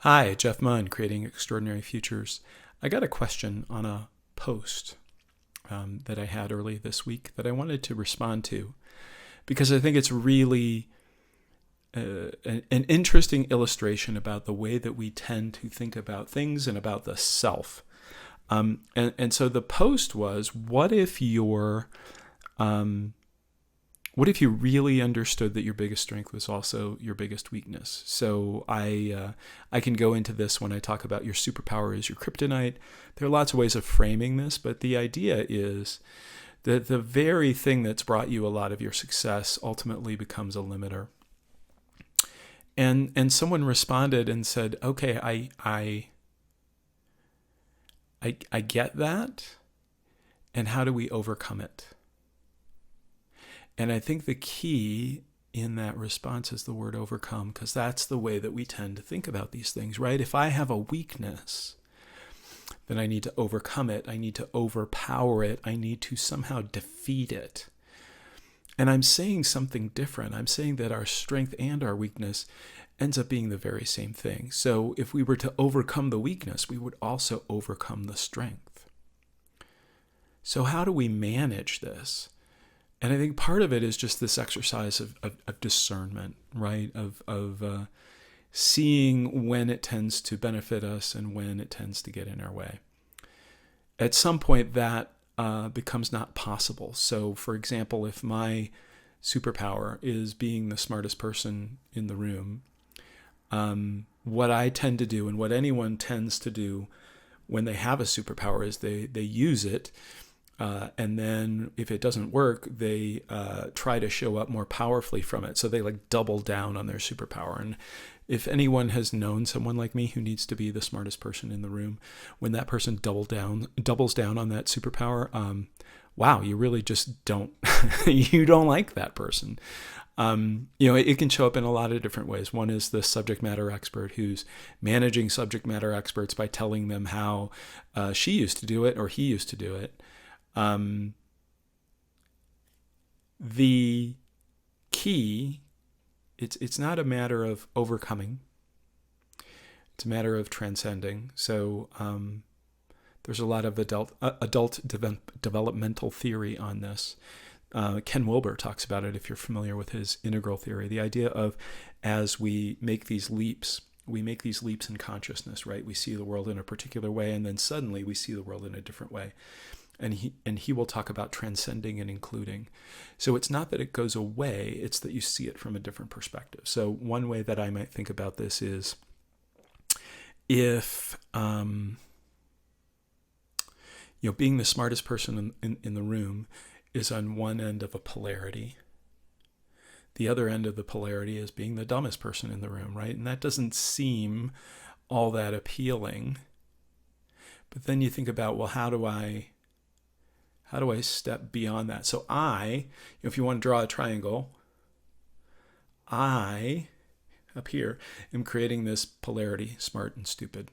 Hi, Jeff Munn, Creating Extraordinary Futures. I got a question on a post that I had early this week that I wanted to respond to because I think it's really an interesting illustration about the way that we tend to think about things and about the self. And so the post was, what if you really understood that your biggest strength was also your biggest weakness? So I can go into this when I talk about your superpower is your kryptonite. There are lots of ways of framing this, but the idea is that the very thing that's brought you a lot of your success ultimately becomes a limiter. And someone responded and said, "Okay, I get that, and how do we overcome it?" And I think the key in that response is the word overcome, because that's the way that we tend to think about these things, right? If I have a weakness, then I need to overcome it. I need to overpower it. I need to somehow defeat it. And I'm saying something different. I'm saying that our strength and our weakness ends up being the very same thing. So if we were to overcome the weakness, we would also overcome the strength. So how do we manage this? And I think part of it is just this exercise of discernment, right? Of seeing when it tends to benefit us and when it tends to get in our way. At some point, that becomes not possible. So, for example, if my superpower is being the smartest person in the room, what I tend to do and what anyone tends to do when they have a superpower is they use it. And then if it doesn't work, they try to show up more powerfully from it. So they like double down on their superpower. And if anyone has known someone like me who needs to be the smartest person in the room, when that person doubles down on that superpower, wow, you really just don't, you don't like that person. It can show up in a lot of different ways. One is the subject matter expert who's managing subject matter experts by telling them how she used to do it or he used to do it. The key, it's not a matter of overcoming. It's a matter of transcending. So there's a lot of adult developmental theory on this. Ken Wilber talks about it if you're familiar with his integral theory. The idea of as we make these leaps in consciousness, right? We see the world in a particular way, and then suddenly we see the world in a different way. And he will talk about transcending and including. So it's not that it goes away, it's that you see it from a different perspective. So one way that I might think about this is if being the smartest person in the room is on one end of a polarity. The other end of the polarity is being the dumbest person in the room, right? And that doesn't seem all that appealing. But then you think about, well, how do I step beyond that? So if you want to draw a triangle, I, up here, am creating this polarity, smart and stupid.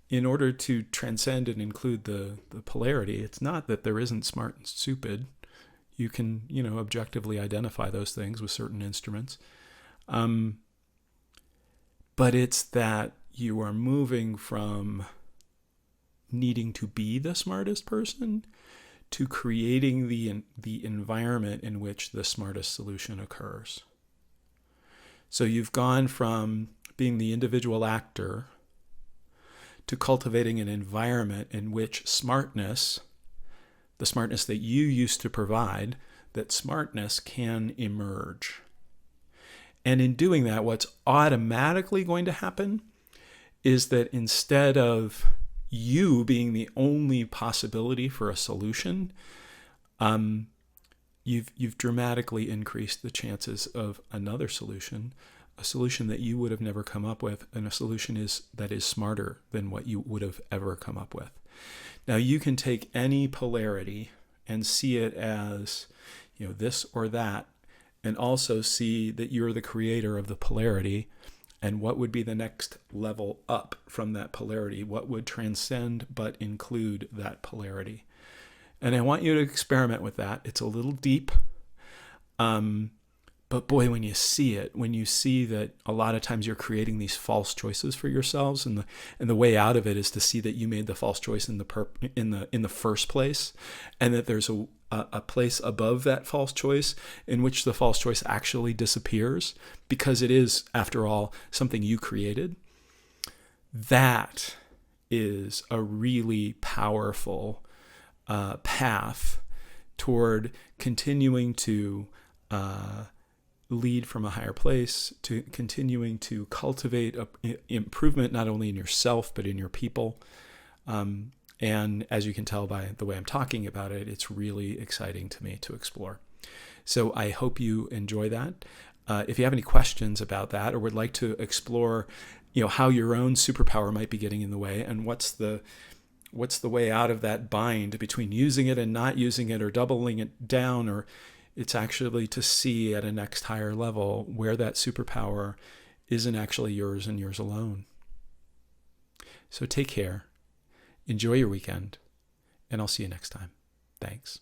In order to transcend and include the polarity, it's not that there isn't smart and stupid. You can, objectively identify those things with certain instruments. But it's that you are moving from needing to be the smartest person to creating the environment in which the smartest solution occurs. So you've gone from being the individual actor to cultivating an environment in which the smartness that you used to provide, that smartness can emerge. And in doing that, what's automatically going to happen is that instead of you being the only possibility for a solution, you've dramatically increased the chances of another solution, a solution that you would have never come up with, and a solution that is smarter than what you would have ever come up with. Now you can take any polarity and see it as, this or that, and also see that you're the creator of the polarity. And what would be the next level up from that polarity? What would transcend but include that polarity? And I want you to experiment with that. It's a little deep, but But boy, when you see it, when you see that a lot of times you're creating these false choices for yourselves, and the way out of it is to see that you made the false choice in the first place, and that there's a place above that false choice in which the false choice actually disappears because it is, after all, something you created. That is a really powerful path toward continuing to lead from a higher place, to continuing to cultivate improvement not only in yourself but in your people. And as you can tell by the way I'm talking about it, it's really exciting to me to explore. So I hope you enjoy that. If you have any questions about that or would like to explore, how your own superpower might be getting in the way, and what's the way out of that bind between using it and not using it, or doubling it down, or it's actually to see at a next higher level where that superpower isn't actually yours and yours alone. So take care, enjoy your weekend, and I'll see you next time. Thanks.